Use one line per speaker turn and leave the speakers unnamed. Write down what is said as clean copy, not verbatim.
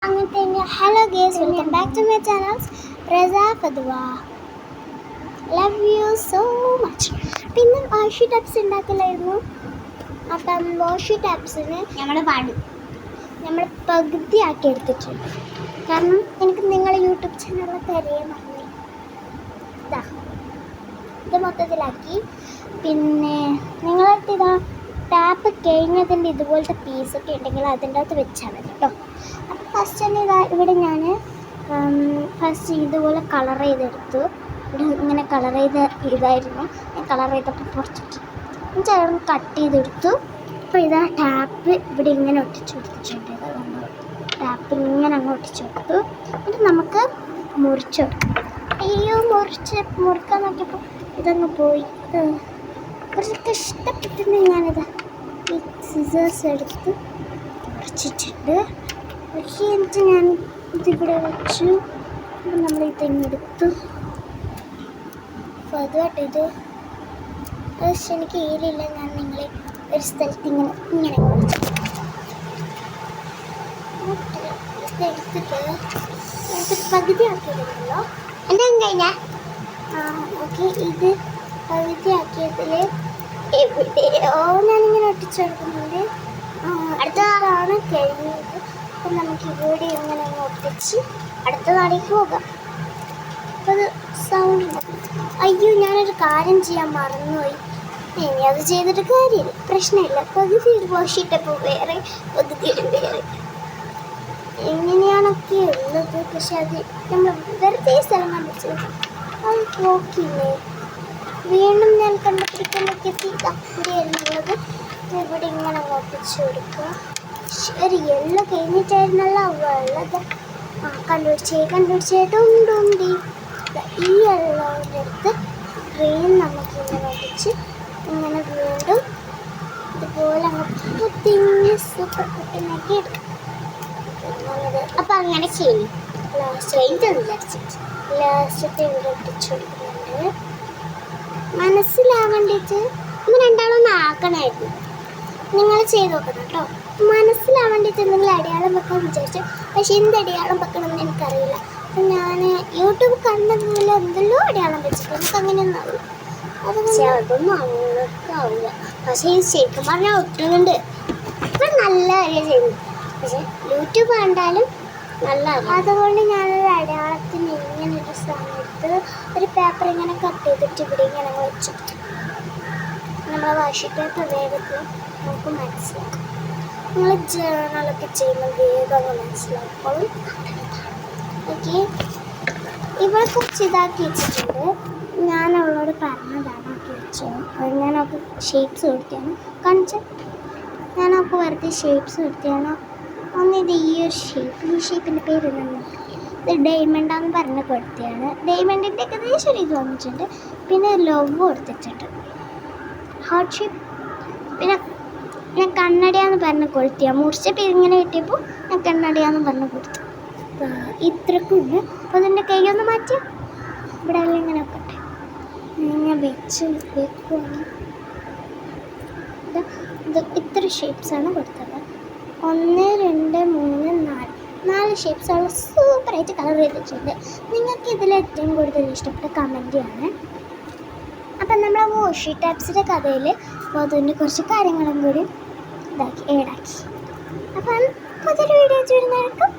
അങ്ങനത്തെ hello guys, welcome back to my channel Rasa Fadwa. Love you so much. പിന്നെ washi taps ഉണ്ടാക്കില്ലായിരുന്നു. അപ്പം വാഷി ടാപ്സിന് നമ്മൾ പകുതിയാക്കി എടുത്തിട്ടുണ്ട്. കാരണം എനിക്ക് നിങ്ങളെ യൂട്യൂബ് ചാനലൊക്കെ അറിയാൻ മറന്നു. ഇത് മൊത്തത്തിലാക്കി. പിന്നെ നിങ്ങളടുത്ത് ഇതാ ടാപ്പ് കഴിഞ്ഞതിൻ്റെ ഇതുപോലത്തെ പീസൊക്കെ ഉണ്ടെങ്കിൽ അതിൻ്റെ അകത്ത് വെച്ചാൽ മതി കേട്ടോ. അപ്പം ഫസ്റ്റ് തന്നെ ഇവിടെ ഞാൻ ഫസ്റ്റ് ഇതുപോലെ കളർ ചെയ്തെടുത്തു. ഇവിടെ ഇങ്ങനെ കളർ ഇതായിരുന്നു. ഞാൻ കളർ ചെയ്തപ്പോൾ കുറച്ചിട്ട് ചേർന്ന് കട്ട് ചെയ്തെടുത്തു. അപ്പോൾ ഇതാ ടാപ്പ് ഇവിടെ ഇങ്ങനെ ഒട്ടിച്ചു കൊടുത്തിട്ടുണ്ട്. ടാപ്പ് ഇങ്ങനെ അങ്ങ് ഒട്ടിച്ചു കൊടുത്തു. എന്നിട്ട് നമുക്ക് മുറിച്ചെടുക്കാം. അയ്യോ മുറിക്കാൻ നോക്കിയപ്പോൾ ഇതങ്ങ് പോയി. കുറച്ച് കഷ്ടപ്പെട്ടിട്ട് ഞാനിതാ ഈ സിസേഴ്സ് എടുത്ത് മുറിച്ചിട്ടുണ്ട്. എന്നിട്ട് ഞാൻ ഇതിവിടെ വെച്ചു. അപ്പം നമ്മൾ ഇതെടുത്തു. അപ്പോൾ അതുമായിട്ട് ഇത് പക്ഷെ എനിക്ക് ഏരിയില്ല. ഞാൻ നിങ്ങളെ ഒരു സ്ഥലത്ത് ഇങ്ങനെ എടുത്തിട്ട് പകുതി ആക്കിയതല്ലോ. എൻ്റെ കഴിഞ്ഞാൽ ഓക്കെ. ഇത് പകുതി ആക്കിയതിൽ എവിടെയോ ഞാനിങ്ങനെ ഒട്ടിച്ചെടുക്കുന്നുണ്ട്. അടുത്തതാണ് കഴിഞ്ഞത്. അപ്പം നമുക്ക് ഇവിടെ ഇങ്ങനെ ഒട്ടിച്ച് അടുത്ത നാടേക്ക് പോകാം. അപ്പം അത് സൗണ്ട് അയ്യോ ഞാനൊരു കാര്യം ചെയ്യാൻ മറന്നുപോയി. ഇനി അത് ചെയ്തിട്ട് കാര്യമില്ല, പ്രശ്നമില്ല. പകുതി വാഷിട്ടപ്പോൾ വേറെ പകുതിയിലും വേറെ എങ്ങനെയാണൊക്കെ ഉള്ളത്. പക്ഷെ അത് നമ്മൾ വെറുതെ സ്ഥലം കണ്ടിച്ച് അത് നോക്കിയില്ലേ. വീണ്ടും ഞാൻ കണ്ടുപിടിക്കുമ്പോഴേക്ക് ഇവിടെയായിരുന്നുള്ളത്. ഇവിടെ ഇങ്ങനെ ഒട്ടിച്ച് കൊടുക്കുക. ഒരു യെല്ലോ കഴിഞ്ഞിട്ടായിരുന്നല്ലോ ഉള്ളത്. കണ്ടുപിടിച്ചേട്ടുണ്ടി. ഈ യെല്ലോൻ്റെ അടുത്ത് ഗ്രീൻ നമുക്ക് ഇങ്ങനെ ഒട്ടിച്ച് ഇങ്ങനെ വീണ്ടും ഇതുപോലെ അങ്ങ് പുതിയ സൂപ്പർ കുട്ടനാക്കി എടുക്കാം. അപ്പം അങ്ങനെ ചെയ്യും. ലാസ്റ്റത്തെ ഇവിടെ ഒട്ടിച്ച് കൊടുക്കുന്നുണ്ട്. മനസ്സിലാവേണ്ടിയിട്ട് നമ്മൾ രണ്ടാളൊന്ന് ആക്കണമായിരുന്നു. നിങ്ങൾ ചെയ്ത് നോക്കണം കേട്ടോ. മനസ്സിലാവേണ്ടിയിട്ട് എന്തെങ്കിലും അടയാളം വെക്കാൻ വിചാരിച്ചു. പക്ഷെ എന്ത് അടയാളം വെക്കണമെന്ന് എനിക്കറിയില്ല. അപ്പം ഞാൻ യൂട്യൂബ് കണ്ടതുപോലെ എന്തെല്ലോ അടയാളം വെച്ചിട്ട് എനിക്ക് അങ്ങനെയൊന്നും ആവില്ല. അതൊന്നും അങ്ങനെയൊക്കെ പക്ഷേ ഈ ശരിക്കും പറഞ്ഞാൽ ഒട്ടുന്നുണ്ട്. ഇപ്പം നല്ല കാര്യം ചെയ്യുന്നു. പക്ഷെ യൂട്യൂബ് കണ്ടാലും നല്ല. അതുകൊണ്ട് ഞാനൊരു അടയാളത്തിന് ഇങ്ങനൊരു സമയത്ത് ഒരു പേപ്പർ ഇങ്ങനെ കട്ട് ചെയ്തിട്ട് ഇവിടെ ഇങ്ങനെ വെച്ചു. നമ്മളെ വാഷി പേപ്പർ വേഗത്തിൽ നമുക്ക് മനസ്സിലാക്കും. നിങ്ങൾ ജേർണലൊക്കെ ചെയ്യുമ്പോൾ വേഗം മനസ്സിലാക്കോളും. ഓക്കെ, ഇവിടെ കുറച്ച് ഇതാക്കി വെച്ചിട്ടുണ്ട്. ഞാൻ അവളോട് പറഞ്ഞതാണ് ആക്കി വെച്ചു. അത് ഞാൻ അവൾക്ക് ഷേപ്സ് കൊടുത്തിയാണ് കാണിച്ച. ഞാൻ അവൾക്ക് വെറുതെ ഷേപ്സ് കൊടുത്തിയാണ്. ഒന്നിത് ഈ ഒരു ഷേപ്പ്, ഈ ഷേപ്പിൻ്റെ പേര് തന്നെ ഇത് ഡയമണ്ടാന്ന് പറഞ്ഞ് കൊടുത്തിയാണ്. ഡയമണ്ടിൻ്റെ ഏകദേശം ഒരു ഇത് വന്നിട്ടുണ്ട്. പിന്നെ ലവ് കൊടുത്തിട്ടുണ്ട്, ഹാർട്ട് ഷേപ്പ്. പിന്നെ ഞാൻ കണ്ണടയാന്ന് പറഞ്ഞ് കൊടുത്തിയാണ്. മുറിച്ചപ്പോൾ ഇങ്ങനെ കിട്ടിയപ്പോൾ ഞാൻ കണ്ണടയാന്ന് പറഞ്ഞ് കൊടുത്തു. ഇത്രക്കുണ്ട്. അപ്പോൾ അതിൻ്റെ കൈയൊന്ന് മാറ്റി ഇവിടെ എല്ലാം ഇങ്ങനെ വെക്കട്ടെ. ഞാൻ വെക്കുവാണ്. ഇത് ഇത്ര ഷേപ്സാണ് കൊടുത്തത്. 1 2 3 4 ഷേപ്സ് അവൾ സൂപ്പറായിട്ട് കളർ ചെയ്തിട്ടുണ്ട്. നിങ്ങൾക്ക് ഇതിൽ ഏറ്റവും കൂടുതൽ ഇഷ്ടപ്പെട്ട കമൻറ്റ് ആണ്. അപ്പം നമ്മളെ വാഷി ടാപ്സിൻ്റെ കഥയിൽ അതിൻ്റെ കുറച്ച് കാര്യങ്ങളും കൂടി ഏഡാക്കി. അപ്പം പുതിയൊരു വീഡിയോ വരുന്നതായിരിക്കും.